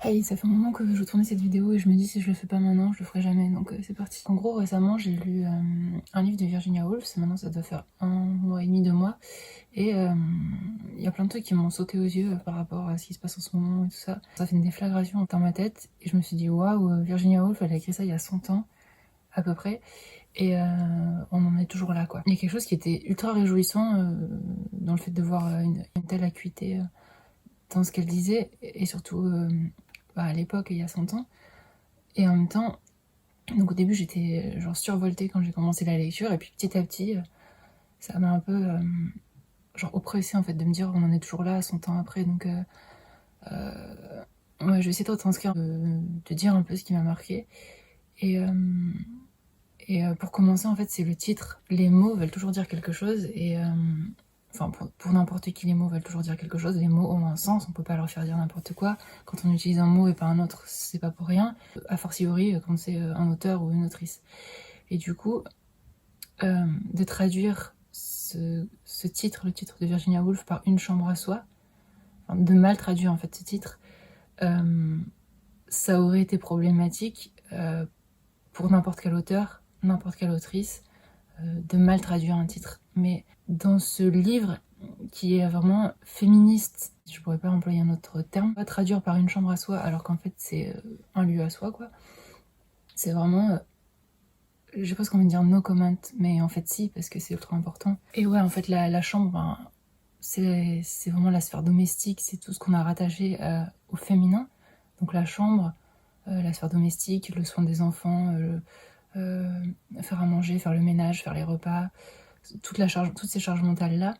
Hey, ça fait un moment que je tournais cette vidéo et je me dis si je le fais pas maintenant, je le ferai jamais, donc c'est parti. En gros, récemment, j'ai lu un livre de Virginia Woolf, maintenant ça doit faire 1 mois et demi, 2 mois, et il y a plein de trucs qui m'ont sauté aux yeux par rapport à ce qui se passe en ce moment et tout ça. Ça fait une déflagration dans ma tête, et je me suis dit, waouh, Virginia Woolf, elle a écrit ça il y a 100 ans, à peu près, et on en est toujours là, quoi. Il y a quelque chose qui était ultra réjouissant dans le fait de voir une telle acuité dans ce qu'elle disait, et surtout à l'époque, il y a 100 ans. Et en même temps, donc au début j'étais genre survoltée quand j'ai commencé la lecture, et puis petit à petit, ça m'a un peu genre oppressée en fait de me dire on en est toujours là 100 ans après. Donc ouais, je vais essayer de retranscrire, de dire un peu ce qui m'a marqué. Et, pour commencer, en fait, c'est le titre. Les mots veulent toujours dire quelque chose, et enfin, pour n'importe qui, les mots veulent toujours dire quelque chose. Les mots ont un sens, on peut pas leur faire dire n'importe quoi. Quand on utilise un mot et pas un autre, c'est pas pour rien. A fortiori, quand c'est un auteur ou une autrice. Et du coup, de traduire ce titre, le titre de Virginia Woolf, par Une chambre à soi, enfin, de mal traduire en fait ce titre, ça aurait été problématique pour n'importe quel auteur, n'importe quelle autrice, de mal traduire un titre. Mais dans ce livre, qui est vraiment féministe, je pourrais pas employer un autre terme, pas traduire par Une chambre à soi, alors qu'en fait c'est un lieu à soi, quoi. C'est vraiment j'ai presque envie de dire no comment, mais en fait si, parce que c'est ultra important. Et ouais, en fait la chambre, ben, c'est vraiment la sphère domestique, c'est tout ce qu'on a rattaché au féminin. Donc la chambre, la sphère domestique, le soin des enfants, faire à manger, faire le ménage, faire les repas, toutes ces charges mentales-là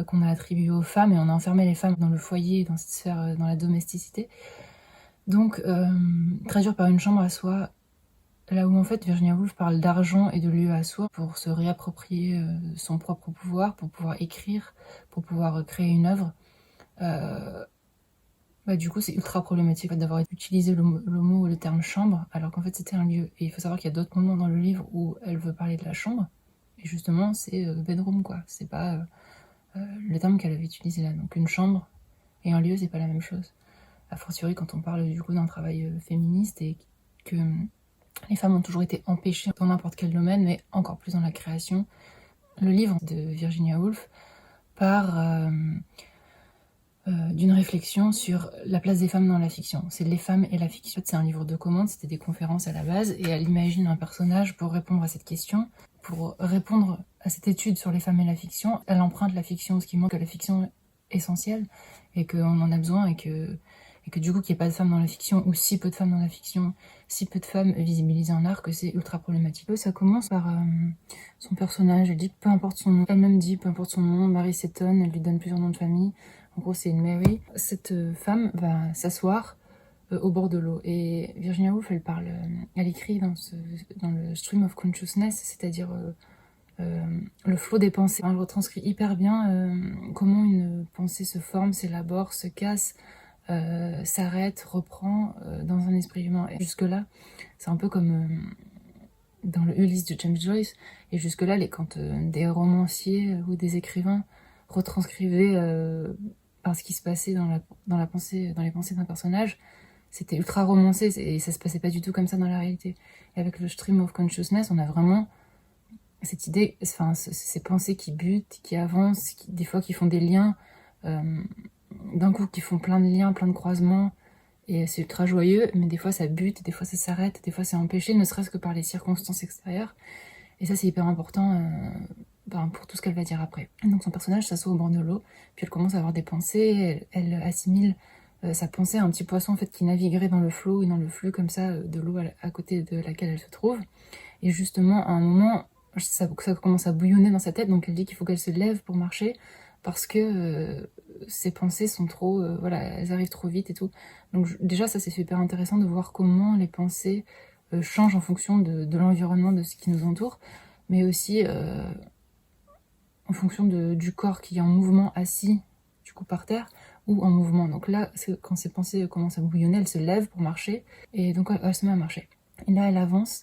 qu'on a attribuées aux femmes, et on a enfermé les femmes dans le foyer, dans cette sphère, dans la domesticité. Donc traduire par Une chambre à soi, là où en fait Virginia Woolf parle d'argent et de lieu à soi pour se réapproprier son propre pouvoir, pour pouvoir écrire, pour pouvoir créer une œuvre. Bah, du coup, c'est ultra problématique d'avoir utilisé le mot ou le terme chambre, alors qu'en fait c'était un lieu. Et il faut savoir qu'il y a d'autres moments dans le livre où elle veut parler de la chambre, et justement c'est bedroom, quoi. C'est pas le terme qu'elle avait utilisé là. Donc une chambre et un lieu, c'est pas la même chose. A fortiori quand on parle du coup d'un travail féministe, et que les femmes ont toujours été empêchées dans n'importe quel domaine, mais encore plus dans la création. Le livre de Virginia Woolf part d'une réflexion sur la place des femmes dans la fiction. C'est Les femmes et la fiction. C'est un livre de commandes, c'était des conférences à la base, et elle imagine un personnage pour répondre à cette question, pour répondre à cette étude sur les femmes et la fiction. Elle emprunte la fiction, ce qui montre que la fiction est essentielle, et qu'on en a besoin, et que du coup qu'il n'y ait pas de femmes dans la fiction, ou si peu de femmes dans la fiction, si peu de femmes visibilisées en art, que c'est ultra problématique. Ça commence par son personnage. Elle dit peu importe son nom. Elle-même dit peu importe son nom. Mary Seton, elle lui donne plusieurs noms de famille. En gros, c'est une Mary. Cette femme va s'asseoir au bord de l'eau. Et Virginia Woolf, elle écrit dans le stream of consciousness, c'est-à-dire le flot des pensées. Elle retranscrit hyper bien comment une pensée se forme, s'élabore, se casse, s'arrête, reprend dans un esprit humain. Et jusque-là, c'est un peu comme dans le Ulysse de James Joyce. Et jusque-là, quand des romanciers ou des écrivains retranscrivaient ce qui se passait dans les pensées d'un personnage, c'était ultra romancé, et ça se passait pas du tout comme ça dans la réalité. Et avec le stream of consciousness, on a vraiment cette idée, enfin ces pensées qui butent, qui avancent, des fois qui font des liens, d'un coup qui font plein de liens, plein de croisements, et c'est ultra joyeux, mais des fois ça bute, des fois ça s'arrête, des fois c'est empêché, ne serait-ce que par les circonstances extérieures. Et ça c'est hyper important pour tout ce qu'elle va dire après. Donc son personnage s'assoit au bord de l'eau, puis elle commence à avoir des pensées, elle assimile sa pensée à un petit poisson en fait qui naviguerait dans le flot et dans le flux comme ça de l'eau à côté de laquelle elle se trouve. Et justement à un moment, ça commence à bouillonner dans sa tête, donc elle dit qu'il faut qu'elle se lève pour marcher, parce que ses pensées sont trop... voilà, elles arrivent trop vite et tout. Donc déjà ça c'est super intéressant de voir comment les pensées changent en fonction de l'environnement, de ce qui nous entoure, mais aussi en fonction du corps qui est en mouvement, assis du coup par terre, ou en mouvement. Donc là, quand ses pensées commencent à bouillonner, elle se lève pour marcher, et donc elle se met à marcher. Et là elle avance,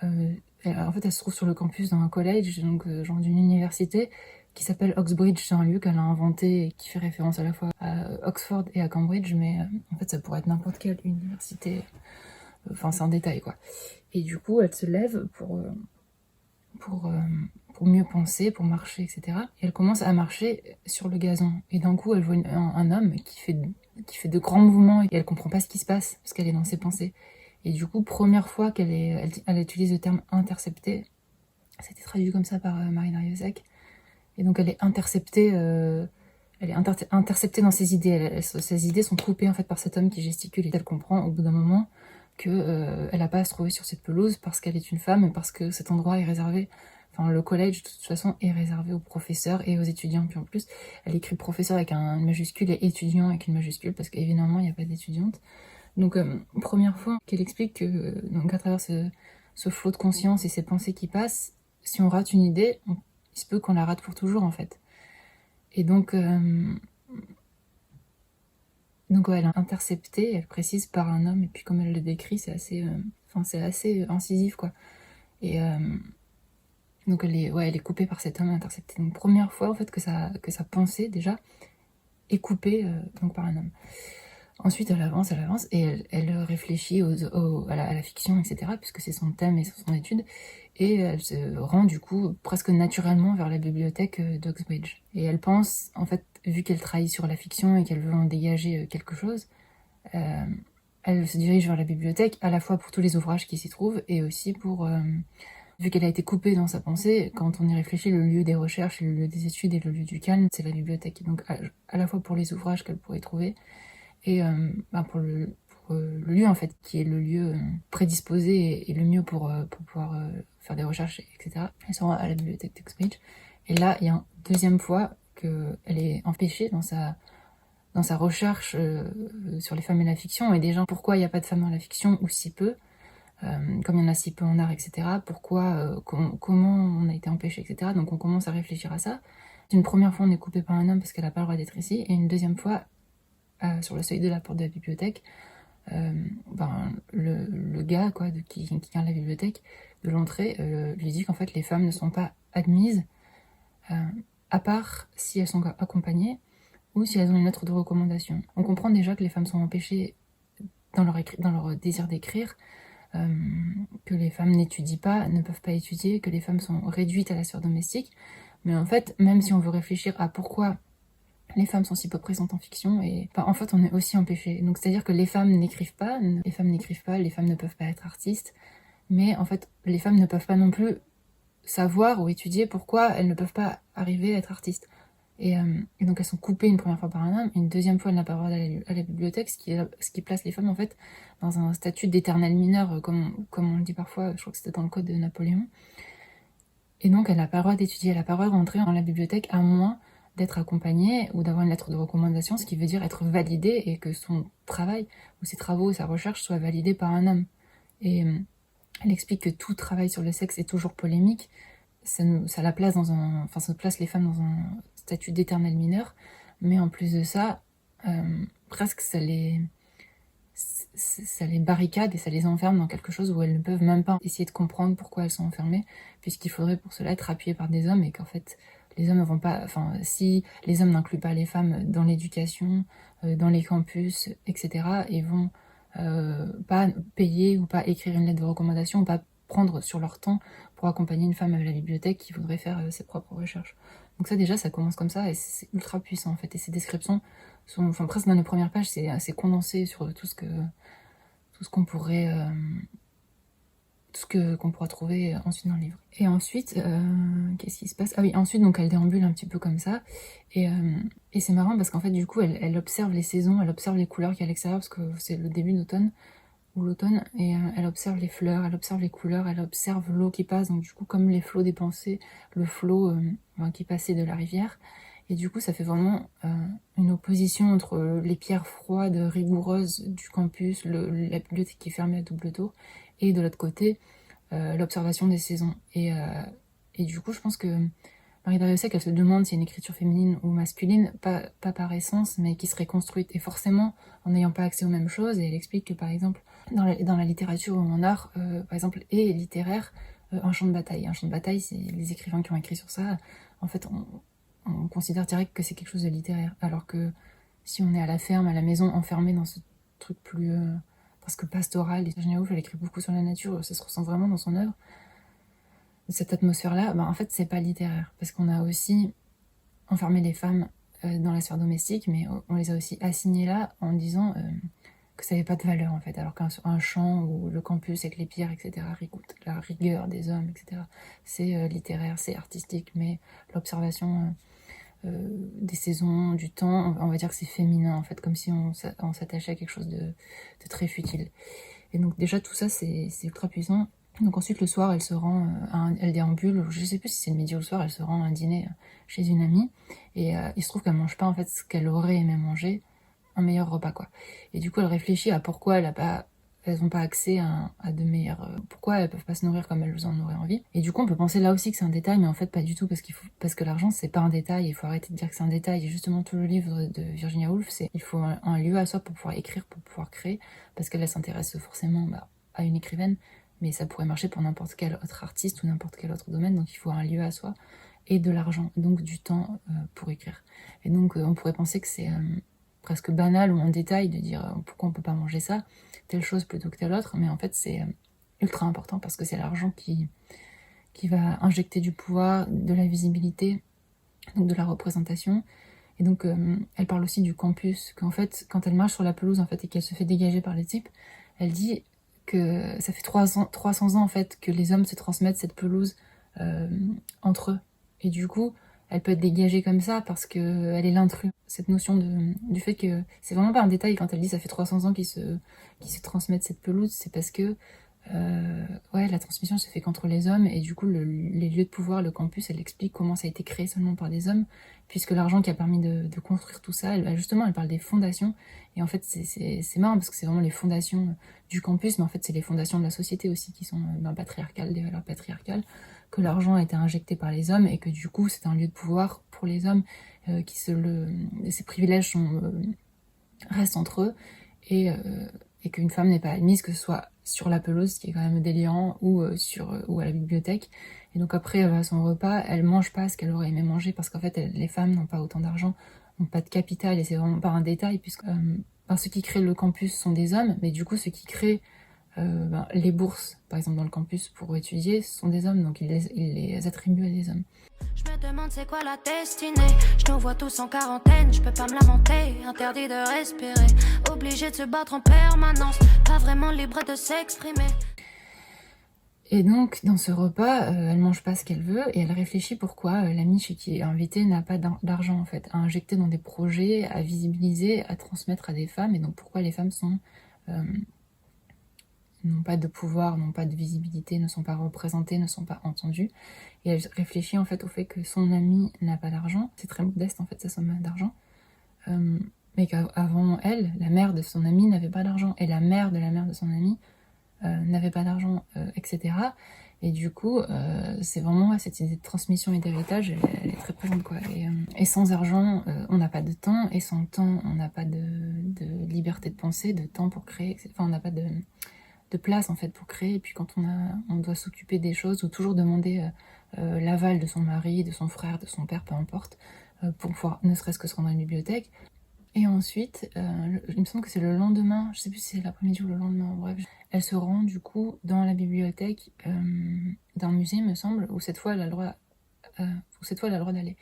en fait elle se trouve sur le campus d'un collège, donc genre d'une université, qui s'appelle Oxbridge. C'est un lieu qu'elle a inventé et qui fait référence à la fois à Oxford et à Cambridge, mais en fait ça pourrait être n'importe quelle université. Enfin, c'est un détail, quoi. Et du coup, elle se lève pour mieux penser, pour marcher, etc. Et elle commence à marcher sur le gazon. Et d'un coup, elle voit un homme qui fait de grands mouvements et elle comprend pas ce qui se passe parce qu'elle est dans ses pensées. Et du coup, première fois elle utilise le terme intercepté. C'était traduit comme ça par Marie Darrieussecq. Et donc, elle est interceptée. Interceptée dans ses idées. Ses idées sont coupées en fait par cet homme qui gesticule et elle comprend au bout d'un moment que elle n'a pas à se trouver sur cette pelouse parce qu'elle est une femme et parce que cet endroit est réservé. Enfin, le collège de toute façon est réservé aux professeurs et aux étudiants. Puis en plus, elle écrit professeur avec un majuscule et étudiant avec une majuscule parce qu'évidemment il n'y a pas d'étudiante. Donc première fois qu'elle explique que donc à travers ce flot de conscience et ces pensées qui passent, si on rate une idée, il se peut qu'on la rate pour toujours en fait. Et donc ouais, elle est interceptée, elle précise par un homme, et puis comme elle le décrit, c'est assez incisif, quoi. Et donc elle est coupée par cet homme intercepté. Donc première fois, en fait, que sa pensée, déjà, est coupée donc par un homme. Ensuite, elle avance, et elle réfléchit à la fiction, etc., puisque c'est son thème et son étude, et elle se rend, du coup, presque naturellement vers la bibliothèque d'Oxbridge. Et elle pense, en fait, vu qu'elle travaille sur la fiction et qu'elle veut en dégager quelque chose, elle se dirige vers la bibliothèque, à la fois pour tous les ouvrages qui s'y trouvent, et aussi pour... vu qu'elle a été coupée dans sa pensée, quand on y réfléchit, le lieu des recherches, le lieu des études et le lieu du calme, c'est la bibliothèque. Donc à la fois pour les ouvrages qu'elle pourrait trouver, et pour le lieu, en fait, qui est le lieu prédisposé et le mieux pour pouvoir faire des recherches, etc. Elle se rend à la bibliothèque d'Oxbridge. Et là, il y a une deuxième fois qu'elle est empêchée dans sa recherche sur les femmes et la fiction, et déjà pourquoi il n'y a pas de femmes dans la fiction, ou si peu, comme il y en a si peu en art, etc. Pourquoi, comment on a été empêché, etc. Donc on commence à réfléchir à ça. Une première fois, on est coupé par un homme parce qu'elle n'a pas le droit d'être ici, et une deuxième fois, sur le seuil de la porte de la bibliothèque, le gars quoi, qui garde la bibliothèque, de l'entrée, lui dit qu'en fait les femmes ne sont pas admises, à part si elles sont accompagnées, ou si elles ont une lettre de recommandation. On comprend déjà que les femmes sont empêchées dans leur désir d'écrire, que les femmes n'étudient pas, ne peuvent pas étudier, que les femmes sont réduites à la sphère domestique. Mais en fait, même si on veut réfléchir à pourquoi les femmes sont si peu présentes en fiction, et en fait on est aussi empêchées. Donc c'est-à-dire que les femmes n'écrivent pas, les femmes ne peuvent pas être artistes, mais en fait les femmes ne peuvent pas non plus savoir ou étudier pourquoi elles ne peuvent pas arriver à être artistes. Et donc elles sont coupées une première fois par un homme, et une deuxième fois elles n'ont pas le droit d'aller à la bibliothèque, ce qui place les femmes en fait dans un statut d'éternel mineur, comme on le dit parfois, je crois que c'était dans le code de Napoléon. Et donc elle n'a pas le droit d'étudier, elle n'a pas le droit de rentrer dans la bibliothèque à moins d'être accompagnée ou d'avoir une lettre de recommandation, ce qui veut dire être validée et que son travail ou ses travaux ou sa recherche soient validés par un homme. Et elle explique que tout travail sur le sexe est toujours polémique, ça la place ça place les femmes dans un statut d'éternel mineur, mais en plus de ça, presque ça les barricade et ça les enferme dans quelque chose où elles ne peuvent même pas essayer de comprendre pourquoi elles sont enfermées, puisqu'il faudrait pour cela être appuyées par des hommes, et qu'en fait les hommes ne vont pas, si les hommes n'incluent pas les femmes dans l'éducation, dans les campus, etc., ils vont pas payer ou pas écrire une lettre de recommandation ou pas prendre sur leur temps pour accompagner une femme à la bibliothèque qui voudrait faire ses propres recherches. Donc ça déjà, ça commence comme ça, et c'est ultra puissant en fait, et ces descriptions sont, presque dans les premières pages, c'est condensé sur tout ce qu'on pourrait qu'on pourra trouver ensuite dans le livre. Et ensuite, qu'est-ce qui se passe? Ah oui, ensuite donc elle déambule un petit peu comme ça, et c'est marrant parce qu'en fait du coup elle observe les saisons, elle observe les couleurs qu'il y a à l'extérieur parce que c'est le début d'automne, et elle observe les fleurs, elle observe les couleurs, elle observe l'eau qui passe, donc du coup comme les flots des pensées, le flot qui passait de la rivière, et du coup ça fait vraiment une opposition entre les pierres froides, rigoureuses du campus, la bibliothèque qui est fermée à double tour, et de l'autre côté l'observation des saisons. Et du coup je pense que Marie Darrieussecq, elle se demande si c'est une écriture féminine ou masculine, pas par essence, mais qui serait construite, et forcément en n'ayant pas accès aux mêmes choses. Et elle explique que par exemple dans la littérature ou en art, par exemple, et littéraire, un champ de bataille. Un champ de bataille, c'est les écrivains qui ont écrit sur ça. En fait, on considère direct que c'est quelque chose de littéraire. Alors que si on est à la ferme, à la maison, enfermé dans ce truc plus presque pastoral, Virginia Woolf, elle écrit beaucoup sur la nature, ça se ressent vraiment dans son œuvre. Cette atmosphère-là, en fait, c'est pas littéraire. Parce qu'on a aussi enfermé les femmes dans la sphère domestique, mais on les a aussi assignées là en disant que ça n'avait pas de valeur, en fait. Alors qu'un champ ou le campus avec les pierres, etc., la rigueur des hommes, etc., c'est littéraire, c'est artistique, mais l'observation des saisons, du temps, on va dire que c'est féminin, en fait, comme si on s'attachait à quelque chose de très futile. Et donc déjà, tout ça, c'est ultra puissant. Donc ensuite, le soir, elle se rend, elle déambule, je sais plus si c'est le midi ou le soir, elle se rend à un dîner chez une amie, et il se trouve qu'elle mange pas, en fait, ce qu'elle aurait aimé manger, un meilleur repas, quoi. Et du coup, elle réfléchit à pourquoi elles n'ont pas accès à de meilleurs... pourquoi elles peuvent pas se nourrir comme elles en auraient envie. Et du coup, on peut penser là aussi que c'est un détail, mais en fait, pas du tout, parce que l'argent, c'est pas un détail, il faut arrêter de dire que c'est un détail. Et justement, tout le livre de Virginia Woolf, il faut un lieu à soi pour pouvoir écrire, pour pouvoir créer, parce qu'elle s'intéresse forcément à une écrivaine, mais ça pourrait marcher pour n'importe quel autre artiste ou n'importe quel autre domaine, donc il faut un lieu à soi, et de l'argent, donc du temps pour écrire. Et donc, on pourrait penser que c'est... presque banal ou un détail de dire pourquoi on peut pas manger ça, telle chose plutôt que telle autre, mais en fait c'est ultra important parce que c'est l'argent qui va injecter du pouvoir, de la visibilité, donc de la représentation. Et donc elle parle aussi du campus, qu'en fait quand elle marche sur la pelouse en fait et qu'elle se fait dégager par les types, elle dit que ça fait 300 ans en fait que les hommes se transmettent cette pelouse entre eux. Et du coup, elle peut être dégagée comme ça parce qu'elle est l'intrus. Cette notion du fait que c'est vraiment pas un détail quand elle dit ça fait 300 ans qu'ils se transmettent cette pelouse, c'est parce que la transmission se fait qu'entre les hommes et du coup les lieux de pouvoir, le campus, elle explique comment ça a été créé seulement par des hommes, puisque l'argent qui a permis de construire tout ça, elle parle des fondations, et en fait c'est marrant parce que c'est vraiment les fondations du campus, mais en fait c'est les fondations de la société aussi qui sont patriarcales, des valeurs patriarcales, que l'argent a été injecté par les hommes et que du coup c'est un lieu de pouvoir pour les hommes, ces privilèges restent entre eux, et qu'une femme n'est pas admise, que ce soit sur la pelouse, ce qui est quand même délirant, ou à la bibliothèque. Et donc après, à son repas, elle mange pas ce qu'elle aurait aimé manger, parce qu'en fait, les femmes n'ont pas autant d'argent, n'ont pas de capital, et c'est vraiment pas un détail, puisque ceux qui créent le campus sont des hommes, mais du coup, ceux qui créent les bourses, par exemple dans le campus pour étudier, ce sont des hommes, donc ils les attribuent à des hommes. Je me demande c'est quoi la destinée. Je nous vois tous en quarantaine, je peux pas me lamenter. Interdit de respirer, obligé de se battre en permanence. Pas vraiment libre de s'exprimer. Et donc, dans ce repas, elle mange pas ce qu'elle veut, et elle réfléchit pourquoi l'amie chez qui est invitée n'a pas d'argent, en fait, à injecter dans des projets, à visibiliser, à transmettre à des femmes, et donc pourquoi les femmes n'ont pas de pouvoir, n'ont pas de visibilité, ne sont pas représentées, ne sont pas entendues. Et elle réfléchit en fait au fait que son amie n'a pas d'argent, c'est très modeste en fait sa somme d'argent, mais qu'avant elle, la mère de son amie n'avait pas d'argent, et la mère de son amie n'avait pas d'argent, etc. Et du coup, c'est vraiment cette idée de transmission et d'héritage, elle est très présente, quoi. Et sans argent, on n'a pas de temps, et sans temps, on n'a pas de liberté de penser, de temps pour créer, enfin, on n'a pas de place en fait pour créer. Et puis quand on doit s'occuper des choses ou toujours demander l'aval de son mari, de son frère, de son père, peu importe, pour pouvoir ne serait-ce que se rendre à une bibliothèque. Et ensuite, il me semble que c'est le lendemain, je sais plus si c'est l'après-midi ou le lendemain, bref, elle se rend du coup dans la bibliothèque d'un musée, il me semble, où cette fois elle a le droit d'aller.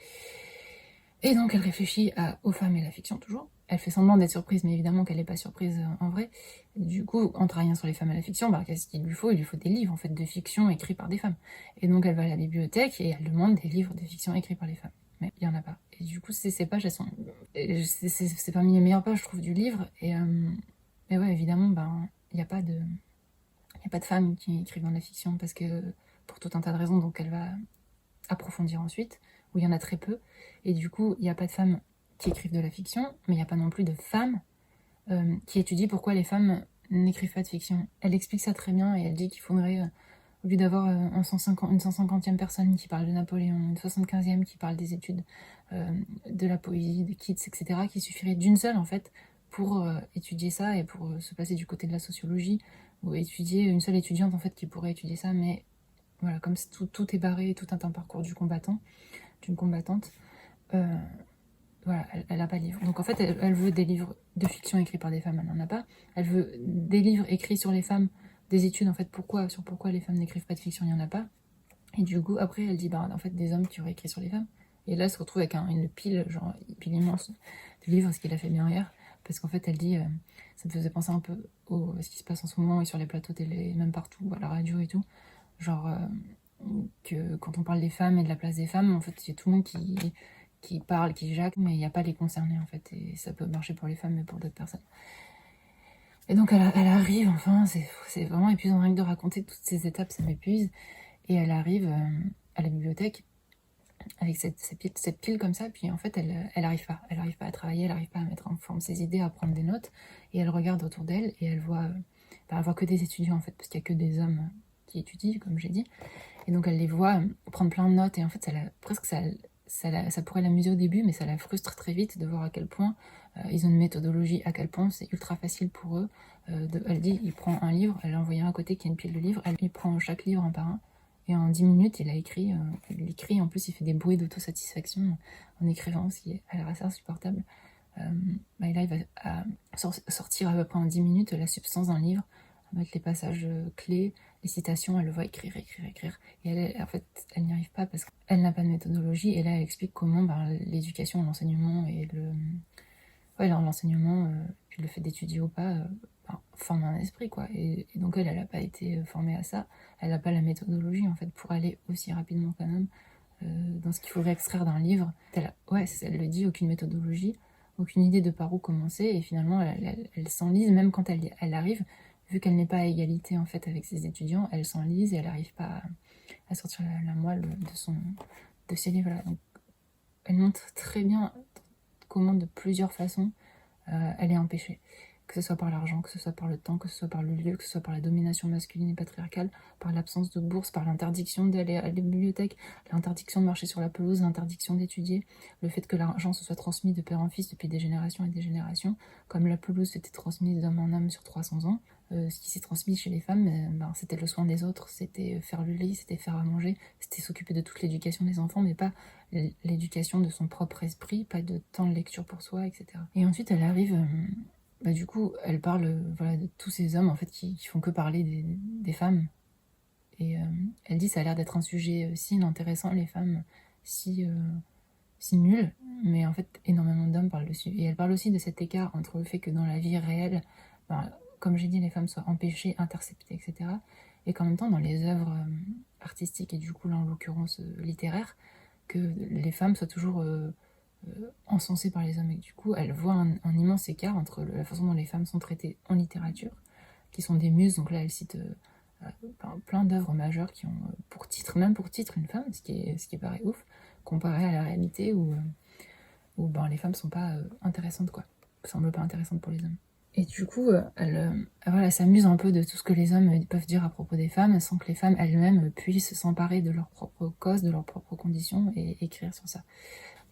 Et donc elle réfléchit aux femmes et la fiction toujours. Elle fait semblant d'être surprise, mais évidemment qu'elle n'est pas surprise en vrai. Du coup, en travaillant sur les femmes et la fiction, qu'est-ce qu'il lui faut ? Il lui faut des livres en fait de fiction écrits par des femmes. Et donc elle va à la bibliothèque et elle demande des livres de fiction écrits par les femmes. Mais il n'y en a pas. Et du coup, ces pages, elles sont... C'est parmi les meilleures pages, je trouve, du livre. Et ouais, évidemment, il n'y a pas de femmes qui écrivent dans la fiction, parce que pour tout un tas de raisons, donc elle va approfondir ensuite, où il y en a très peu. Et du coup, il n'y a pas de femmes qui écrivent de la fiction, mais il n'y a pas non plus de femmes qui étudient pourquoi les femmes n'écrivent pas de fiction. Elle explique ça très bien, et elle dit qu'il faudrait, au lieu d'avoir une 150e personne qui parle de Napoléon, une 75e qui parle des études de la poésie, de Keats, etc., qu'il suffirait d'une seule, en fait, pour étudier ça, et pour se passer du côté de la sociologie, ou étudier une seule étudiante, en fait, qui pourrait étudier ça. Mais voilà, comme tout est barré, tout un parcours du combattant, d'une combattante, voilà, elle a pas de livre. Donc en fait, elle veut des livres de fiction écrits par des femmes, elle n'en a pas. Elle veut des livres écrits sur les femmes, des études en fait sur pourquoi les femmes n'écrivent pas de fiction, il n'y en a pas. Et du coup, après, elle dit, en fait, des hommes qui auraient écrit sur les femmes. Et là, elle se retrouve avec une pile, genre, une pile immense de livres, ce qu'il a fait bien hier. Parce qu'en fait, elle dit, ça me faisait penser un peu à ce qui se passe en ce moment et sur les plateaux télé, même partout, à la radio et tout. Genre, que quand on parle des femmes et de la place des femmes, en fait, c'est tout le monde qui parle, qui jacte, mais il n'y a pas les concernés, en fait. Et ça peut marcher pour les femmes, mais pour d'autres personnes. Et donc, elle arrive, enfin, c'est vraiment épuisant, rien que de raconter toutes ces étapes, ça m'épuise. Et elle arrive à la bibliothèque avec cette pile comme ça, puis en fait, elle arrive pas à travailler, elle arrive pas à mettre en forme ses idées, à prendre des notes, et elle regarde autour d'elle, et elle voit que des étudiants, en fait, parce qu'il y a que des hommes qui étudient, comme j'ai dit, et donc elle les voit prendre plein de notes, et en fait, ça pourrait l'amuser au début, mais ça la frustre très vite de voir à quel point ils ont une méthodologie, à quel point c'est ultra facile pour eux. Elle dit, il prend un livre, elle a envoyé un à côté qui a une pile de livres, il prend chaque livre un par un, et en 10 minutes, il écrit, en plus il fait des bruits d'autosatisfaction en écrivant, ce qui est à l'air assez insupportable. Il arrive à sortir à peu près en 10 minutes la substance d'un livre, à mettre les passages clés, les citations, elle le voit écrire. Et elle, en fait, elle n'y arrive pas parce qu'elle n'a pas de méthodologie, et là elle explique comment l'éducation, l'enseignement et l'enseignement, puis le fait d'étudier ou pas, forme un esprit, quoi. Et donc elle n'a pas été formée à ça, elle n'a pas la méthodologie, en fait, pour aller aussi rapidement qu'un homme dans ce qu'il faudrait extraire d'un livre. Elle le dit, aucune méthodologie, aucune idée de par où commencer, et finalement elle s'enlise, même quand elle arrive, vu qu'elle n'est pas à égalité, en fait, avec ses étudiants, elle s'enlise et elle n'arrive pas à sortir la moelle de ces livres-là. Donc elle montre très bien comment, de plusieurs façons, elle est empêchée. Que ce soit par l'argent, que ce soit par le temps, que ce soit par le lieu, que ce soit par la domination masculine et patriarcale, par l'absence de bourse, par l'interdiction d'aller à la bibliothèque, l'interdiction de marcher sur la pelouse, l'interdiction d'étudier, le fait que l'argent se soit transmis de père en fils depuis des générations et des générations, comme la pelouse s'était transmise d'homme en homme sur 300 ans. Ce qui s'est transmis chez les femmes, c'était le soin des autres, c'était faire le lit, c'était faire à manger, c'était s'occuper de toute l'éducation des enfants, mais pas l'éducation de son propre esprit, pas de temps de lecture pour soi, etc. Et ensuite, elle arrive... du coup, elle parle de tous ces hommes, en fait, qui font que parler des femmes. Et elle dit, ça a l'air d'être un sujet si inintéressant, les femmes, si nul, mais en fait, énormément d'hommes parlent dessus. Et elle parle aussi de cet écart entre le fait que dans la vie réelle, comme j'ai dit, les femmes soient empêchées, interceptées, etc. Et qu'en même temps, dans les œuvres artistiques, et du coup, là, en l'occurrence, littéraires, que les femmes soient toujours... encensée par les hommes, et du coup elle voit un immense écart entre la façon dont les femmes sont traitées en littérature, qui sont des muses, donc là elle cite plein d'œuvres majeures qui ont pour titre une femme, ce qui paraît ouf, comparé à la réalité où les femmes sont pas intéressantes, quoi, semblent pas intéressantes pour les hommes. Et du coup, elle s'amuse un peu de tout ce que les hommes peuvent dire à propos des femmes, sans que les femmes elles-mêmes puissent s'emparer de leur propre cause, de leurs propres conditions, et écrire sur ça.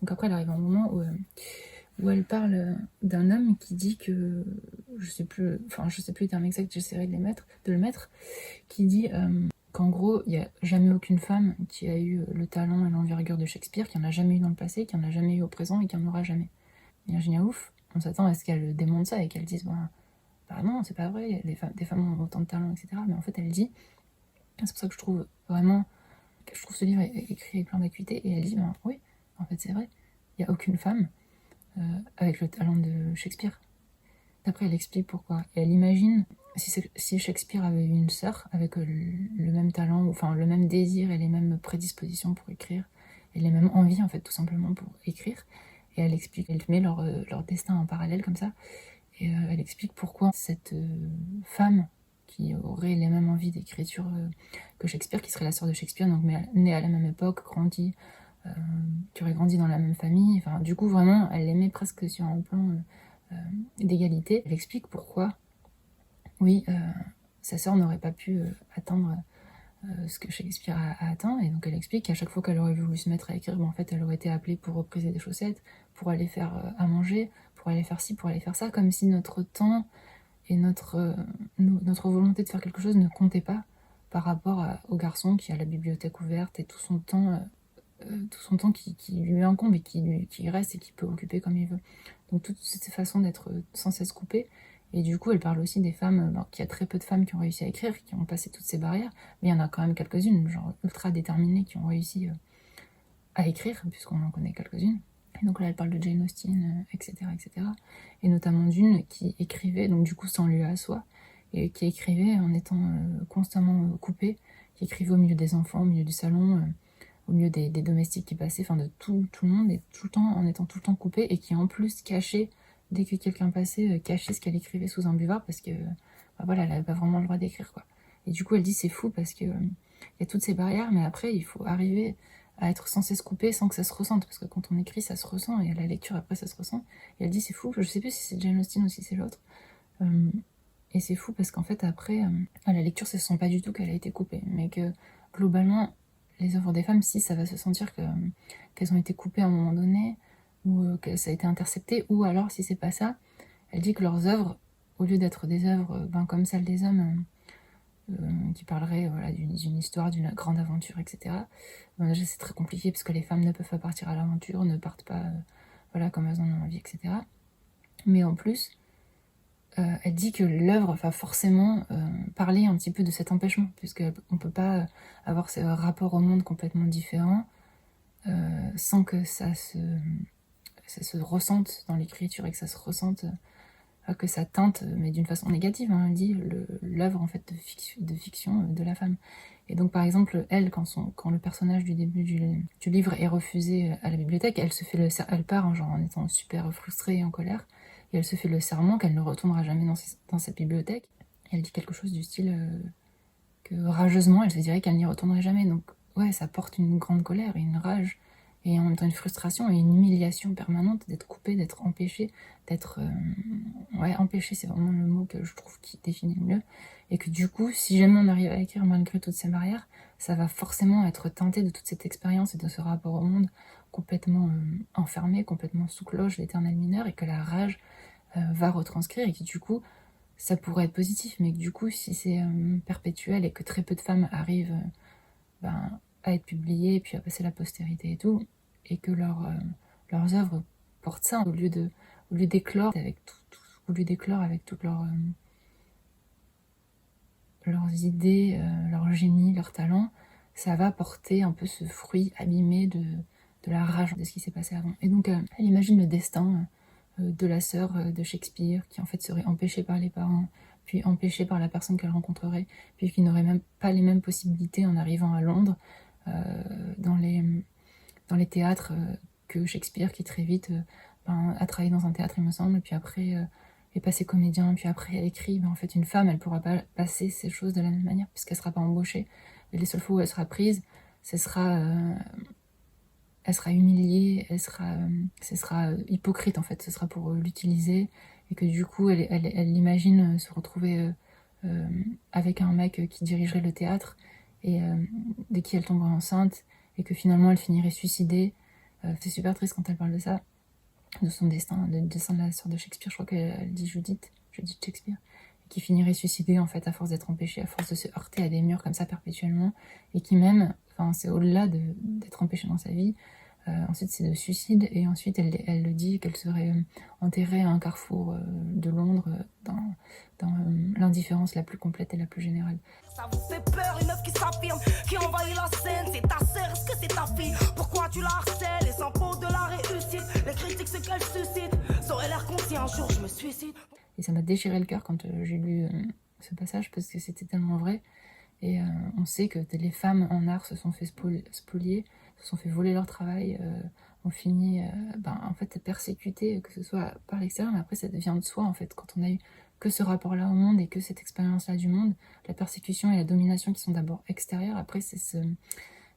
Donc après, elle arrive un moment où elle parle d'un homme qui dit que, je sais plus les termes exacts, j'essaierai de le mettre, qui dit qu'en gros, il n'y a jamais aucune femme qui a eu le talent et l'envergure de Shakespeare, qu'il n'y en a jamais eu dans le passé, qu'il n'y en a jamais eu au présent et qu'il n'y en aura jamais. Virginia Woolf, on s'attend à ce qu'elle démonte ça et qu'elle dise non, c'est pas vrai, des femmes ont autant de talent, etc. Mais en fait, elle dit, c'est pour ça que je trouve ce livre écrit avec plein d'acuité, et elle dit, oui, en fait c'est vrai, il n'y a aucune femme avec le talent de Shakespeare. D'après, elle explique pourquoi. Et elle imagine si Shakespeare avait eu une sœur avec le même talent, enfin le même désir et les mêmes prédispositions pour écrire, et les mêmes envies, en fait, tout simplement pour écrire. Et elle explique, elle met leur destin en parallèle comme ça, et elle explique pourquoi cette femme qui aurait les mêmes envies d'écriture que Shakespeare, qui serait la sœur de Shakespeare, donc née à la même époque, qui aurait grandi dans la même famille, enfin du coup vraiment elle l'aimait presque sur un plan d'égalité. Elle explique pourquoi sa sœur n'aurait pas pu atteindre ce que Shakespeare a atteint, et donc elle explique qu'à chaque fois qu'elle aurait voulu se mettre à écrire, en fait elle aurait été appelée pour repriser des chaussettes, pour aller faire à manger, pour aller faire ci, pour aller faire ça, comme si notre temps et notre volonté de faire quelque chose ne comptait pas par rapport au garçon qui a la bibliothèque ouverte et tout son temps tout son temps qui lui incombe et qui reste et qui peut occuper comme il veut. Donc toute cette façon d'être sans cesse coupée. Et du coup, elle parle aussi des femmes, qu'il y a très peu de femmes qui ont réussi à écrire, qui ont passé toutes ces barrières, mais il y en a quand même quelques-unes, genre ultra déterminées, qui ont réussi à écrire, puisqu'on en connaît quelques-unes. Et donc là, elle parle de Jane Austen, etc., etc. Et notamment d'une qui écrivait, donc du coup sans lieu à soi, et qui écrivait en étant constamment coupée, qui écrivait au milieu des enfants, au milieu du salon, au milieu des domestiques qui passaient, enfin de tout le monde, et tout le temps, en étant tout le temps coupée, et qui en plus cachait, dès que quelqu'un passait, cachait ce qu'elle écrivait sous un buvard, parce que voilà, elle n'avait pas vraiment le droit d'écrire, quoi. Et du coup, elle dit c'est fou, parce que y a toutes ces barrières, mais après, il faut arriver à être sans cesse coupé sans que ça se ressente, parce que quand on écrit, ça se ressent, et à la lecture, après, ça se ressent. Et elle dit c'est fou, je sais plus si c'est Jane Austen ou si c'est l'autre, et c'est fou parce qu'en fait, après, à la lecture, ça se sent pas du tout qu'elle a été coupée, mais que globalement, les œuvres des femmes, si, ça va se sentir qu'elles ont été coupées à un moment donné, ou que ça a été intercepté, ou alors, si c'est pas ça, elle dit que leurs œuvres, au lieu d'être des œuvres comme celles des hommes, qui parleraient voilà, d'une histoire, d'une grande aventure, etc. Bon, déjà, c'est très compliqué parce que les femmes ne peuvent pas partir à l'aventure, ne partent pas voilà, comme elles en ont envie, etc. Mais en plus, elle dit que l'œuvre va forcément parler un petit peu de cet empêchement, puisqu'on ne peut pas avoir ce rapport au monde complètement différent sans que ça se ressente dans l'écriture et que ça se ressente, que ça teinte, mais d'une façon négative, hein, elle dit, l'œuvre en fait de fiction de la femme. Et donc par exemple, elle, quand le personnage du début du livre est refusé à la bibliothèque, elle part genre, en étant super frustrée et en colère, et elle se fait le serment qu'elle ne retournera jamais dans cette bibliothèque. Et elle dit quelque chose du style que rageusement, elle se dirait qu'elle n'y retournerait jamais. Donc ouais, ça porte une grande colère et une rage, et en même temps une frustration et une humiliation permanente d'être coupée, d'être empêchée, d'être... empêchée, c'est vraiment le mot que je trouve qui définit le mieux. Et que du coup, si jamais on arrive à écrire malgré toutes ces barrières, ça va forcément être teinté de toute cette expérience et de ce rapport au monde complètement enfermé, complètement sous cloche, l'éternel mineur, et que la rage va retranscrire, et que du coup, ça pourrait être positif, mais que du coup, si c'est perpétuel et que très peu de femmes arrivent à être publiées, puis à passer la postérité et tout, et que leurs œuvres portent ça, au lieu d'éclore avec toutes leurs idées, leur génie, leur talent, ça va porter un peu ce fruit abîmé de la rage de ce qui s'est passé avant. Et donc, elle imagine le destin de la sœur de Shakespeare, qui en fait serait empêchée par les parents, puis empêchée par la personne qu'elle rencontrerait, puis qui n'aurait même pas les mêmes possibilités en arrivant à Londres, dans les théâtres, que Shakespeare, qui très vite a travaillé dans un théâtre, il me semble, puis après est passé comédien, puis après elle écrit. En fait, une femme, elle pourra pas passer ces choses de la même manière, puisqu'elle sera pas embauchée. Et les seules fois où elle sera prise, elle sera humiliée, ce sera hypocrite en fait, ce sera pour l'utiliser, et que du coup elle imagine se retrouver avec un mec qui dirigerait le théâtre, et de qui elle tomberait enceinte, et que finalement elle finirait suicidée. C'est super triste quand elle parle de ça, de son destin, du destin de la sœur de Shakespeare, je crois qu'elle dit Judith Shakespeare, qui finirait suicidée en fait à force d'être empêchée, à force de se heurter à des murs comme ça perpétuellement, et qui même, c'est au-delà d'être empêchée dans sa vie, ensuite c'est de suicide, et ensuite elle le dit qu'elle serait enterrée à un carrefour de Londres, dans l'indifférence la plus complète et la plus générale. Ça vous fait peur, une meuf qui s'affirme, qui envahit la scène, c'est ta sœur, est-ce que c'est ta fille? Pourquoi tu la harcèles? Les impôts de la réussite, les critiques ce qu'elle suscite, ça aurait l'air con si un jour je me suicide. Et ça m'a déchiré le cœur quand j'ai lu ce passage, parce que c'était tellement vrai. Et on sait que les femmes en art se sont fait spolier, se sont fait voler leur travail, ont fini en fait persécutées, que ce soit par l'extérieur, mais après ça devient de soi en fait. Quand on a eu que ce rapport-là au monde et que cette expérience-là du monde, la persécution et la domination qui sont d'abord extérieures, après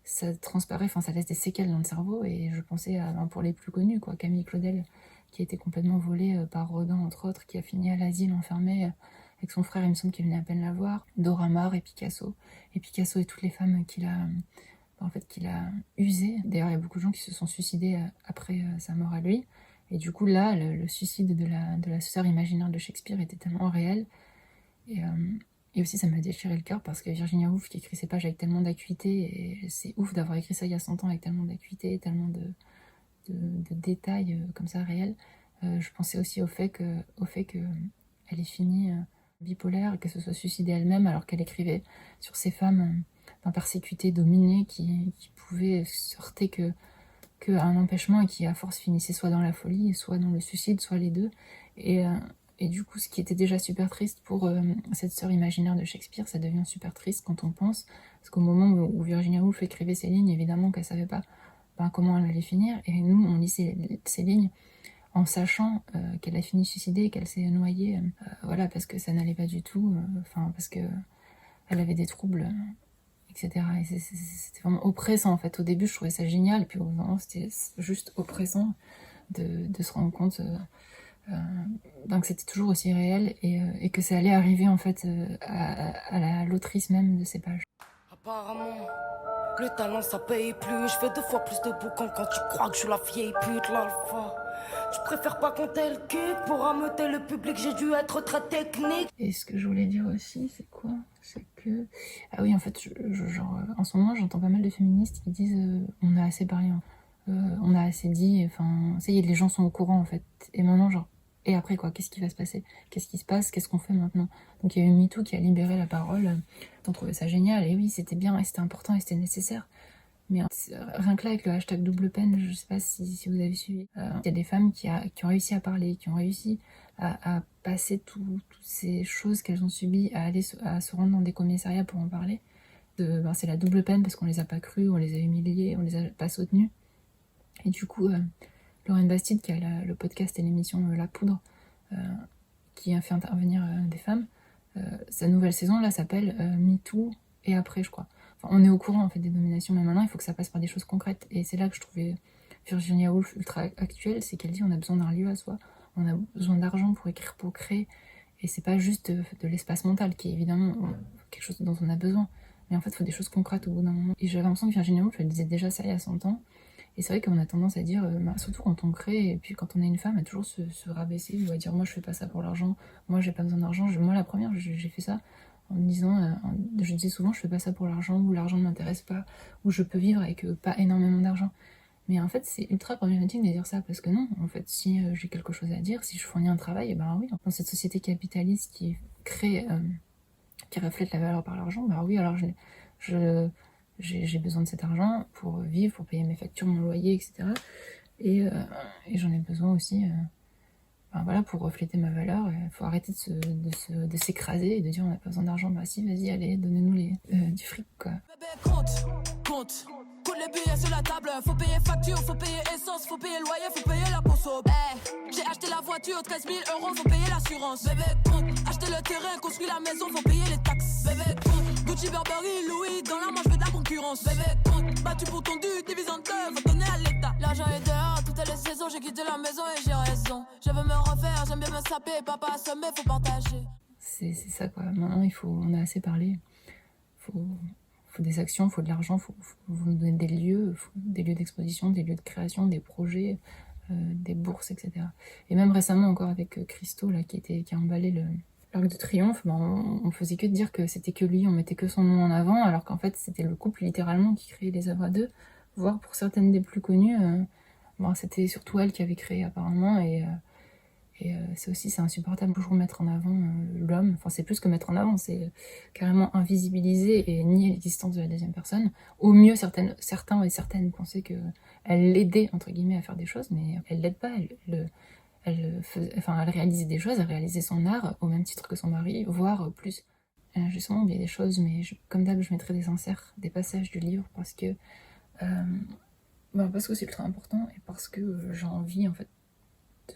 ça transparaît, ça laisse des séquelles dans le cerveau. Et je pensais à, pour les plus connus, Camille Claudel, qui a été complètement volée par Rodin entre autres, qui a fini à l'asile enfermée avec son frère, il me semble qu'il venait à peine la voir, Dora Maar et Picasso et toutes les femmes qu'il a usées. D'ailleurs, il y a beaucoup de gens qui se sont suicidés après sa mort à lui. Et du coup, là, le suicide de la sœur imaginaire de Shakespeare était tellement réel. Et Et aussi, ça m'a déchiré le cœur parce que Virginia Woolf qui écrit ses pages avec tellement d'acuité, et c'est ouf d'avoir écrit ça il y a 100 ans avec tellement d'acuité, tellement de détails comme ça réels. Je pensais aussi au fait que elle ait fini bipolaire et qu'elle se soit suicidée elle-même alors qu'elle écrivait sur ces femmes persécutées, dominées, qui pouvaient sortir que un empêchement et qui à force finissait soit dans la folie, soit dans le suicide, soit les deux. Et du coup, ce qui était déjà super triste pour cette sœur imaginaire de Shakespeare, ça devient super triste quand on pense, parce qu'au moment où Virginia Woolf écrivait ces lignes, évidemment qu'elle savait pas comment elle allait finir, et nous, on lit ces lignes en sachant qu'elle a fini suicidée, qu'elle s'est noyée, voilà, parce que ça n'allait pas du tout, parce que elle avait des troubles, etc. Et c'était vraiment oppressant en fait. Au début, je trouvais ça génial, puis au moment, c'était juste oppressant de se rendre compte que c'était toujours aussi réel et que ça allait arriver en fait à l'autrice même de ces pages. Apparemment, le talent ça paye plus. Je fais 2 fois plus de boucans quand tu crois que je suis la vieille pute, l'alpha. Je préfère pas compter le kick pour ameuter le public, j'ai dû être très technique. Et ce que je voulais dire aussi, c'est quoi? C'est que... Ah oui, en fait, en ce moment, j'entends pas mal de féministes qui disent on a assez parlé, on a assez dit, ça y est, les gens sont au courant, en fait. Et maintenant, et après quoi? Qu'est-ce qui va se passer? Qu'est-ce qui se passe? Qu'est-ce qu'on fait maintenant? Donc il y a eu MeToo qui a libéré la parole. T'en trouvais ça génial, et oui, c'était bien, et c'était important, et c'était nécessaire. Mais rien que là, avec le hashtag double peine, je sais pas si vous avez suivi, il y a des femmes qui ont réussi à parler, qui ont réussi à passer toutes ces choses qu'elles ont subies, à se rendre dans des commissariats pour en parler. C'est la double peine parce qu'on les a pas crues, on les a humiliées, on les a pas soutenues. Et du coup, Lorraine Bastide, qui a le podcast et l'émission La Poudre, qui a fait intervenir des femmes, sa nouvelle saison là s'appelle MeToo et après, je crois. On est au courant en fait des dominations, mais maintenant il faut que ça passe par des choses concrètes. Et c'est là que je trouvais Virginia Woolf ultra actuelle, c'est qu'elle dit on a besoin d'un lieu à soi, on a besoin d'argent pour écrire, pour créer. Et c'est pas juste de l'espace mental qui est évidemment quelque chose dont on a besoin, mais en fait il faut des choses concrètes au bout d'un moment. Et j'avais l'impression que Virginia Woolf elle disait déjà ça il y a 100 ans. Et c'est vrai qu'on a tendance à dire, surtout quand on crée, et puis quand on est une femme, à toujours se rabaisser, ou à dire moi je fais pas ça pour l'argent, moi j'ai pas besoin d'argent. Moi la première, j'ai fait ça en me disant, je disais souvent je fais pas ça pour l'argent, ou l'argent ne m'intéresse pas, ou je peux vivre avec pas énormément d'argent. Mais en fait c'est ultra problématique de dire ça, parce que non, en fait si j'ai quelque chose à dire, si je fournis un travail, et ben oui, dans cette société capitaliste qui crée, qui reflète la valeur par l'argent, bah oui, alors j'ai besoin de cet argent pour vivre, pour payer mes factures, mon loyer, etc. Et j'en ai besoin aussi pour refléter ma valeur. Il faut arrêter de s'écraser et de dire on n'a pas besoin d'argent. Bah si, vas-y, allez, donnez-nous du fric, quoi. Bébé, compte les billets sur la table. Faut payer facture, faut payer essence, faut payer loyer, faut payer la conso. J'ai acheté la voiture, 13 000 €, faut payer l'assurance. Bébé, compte, acheter le terrain, construire la maison, faut payer les taxes. Bébé, compte, Gucci, Burberry, Louis, dans la manche, je veux de la concurrence. Bébé, compte, battu pour ton dû, divise en deux, faut donner à l'État. L'argent est dehors, toutes les saisons, j'ai quitté la maison et j'ai raison. Je veux me refaire, j'aime bien me saper, papa assommé, faut partager. C'est ça, quoi. Maintenant, on a assez parlé. Faut des actions, faut de l'argent, faut nous donner des lieux d'exposition, des lieux de création, des projets, des bourses, etc. Et même récemment encore avec Christo, là, qui a emballé l'Arc de Triomphe, on faisait que de dire que c'était que lui, on mettait que son nom en avant, alors qu'en fait c'était le couple littéralement qui créait les œuvres à deux, voire pour certaines des plus connues, c'était surtout elle qui avait créé apparemment, et c'est insupportable toujours mettre en avant l'homme. C'est plus que mettre en avant, c'est carrément invisibiliser et nier l'existence de la deuxième personne. Au mieux, certains et certaines pensaient qu'elle l'aidait, entre guillemets, à faire des choses, mais elle l'aide pas. Elle réalisait des choses, elle réalisait son art au même titre que son mari, voire plus. J'ai sûrement oublié des choses, mais comme d'hab, je mettrai des inserts, des passages du livre, parce que c'est ultra important, et parce que j'ai envie, en fait,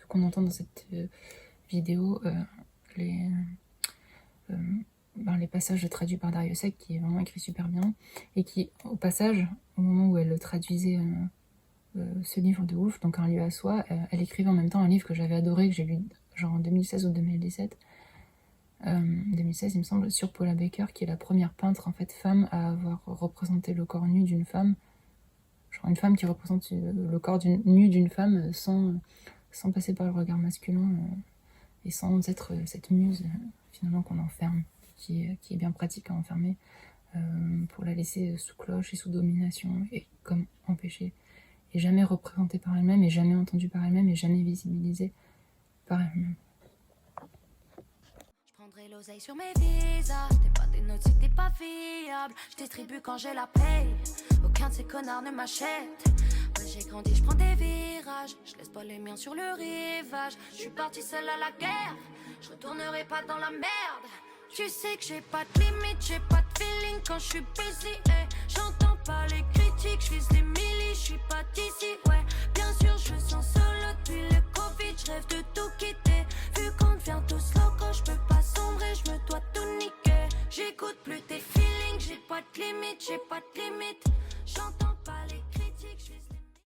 qu'on entend dans cette vidéo les passages traduits par Dario Sec, qui est vraiment écrit super bien, et qui, au passage, au moment où elle traduisait ce livre de Woolf, donc Un lieu à soi, elle écrivait en même temps un livre que j'avais adoré, que j'ai lu genre en 2016 ou 2017, 2016 il me semble, sur Paula Baker, qui est la première peintre en fait femme à avoir représenté le corps nu d'une femme, genre une femme qui représente le corps nu d'une femme sans passer par le regard masculin et sans être cette muse finalement qu'on enferme. qui est bien pratique à enfermer, pour la laisser sous cloche et sous domination, et comme empêchée, et jamais représentée par elle-même, et jamais entendue par elle-même, et jamais visibilisée par elle-même. Je prendrai l'oseille sur mes visas. T'es pas des notes si t'es pas fiable. Je distribue quand j'ai la paye. Aucun de ces connards ne m'achète. Moi j'ai grandi, je prends des virages. Je laisse pas les miens sur le rivage. Je suis partie seule à la guerre. Je retournerai pas dans la merde. Tu sais que j'ai pas de limite, j'ai pas de feeling quand je suis busy. Hey. J'entends pas les critiques, je vise les millis, je suis pas d'ici. Ouais, bien sûr, je sens solo depuis le Covid. Je rêve de tout quitter. Vu qu'on devient tous locaux, je peux pas sombrer, je me dois tout niquer. J'écoute plus tes feelings, j'ai pas de limite, j'ai pas de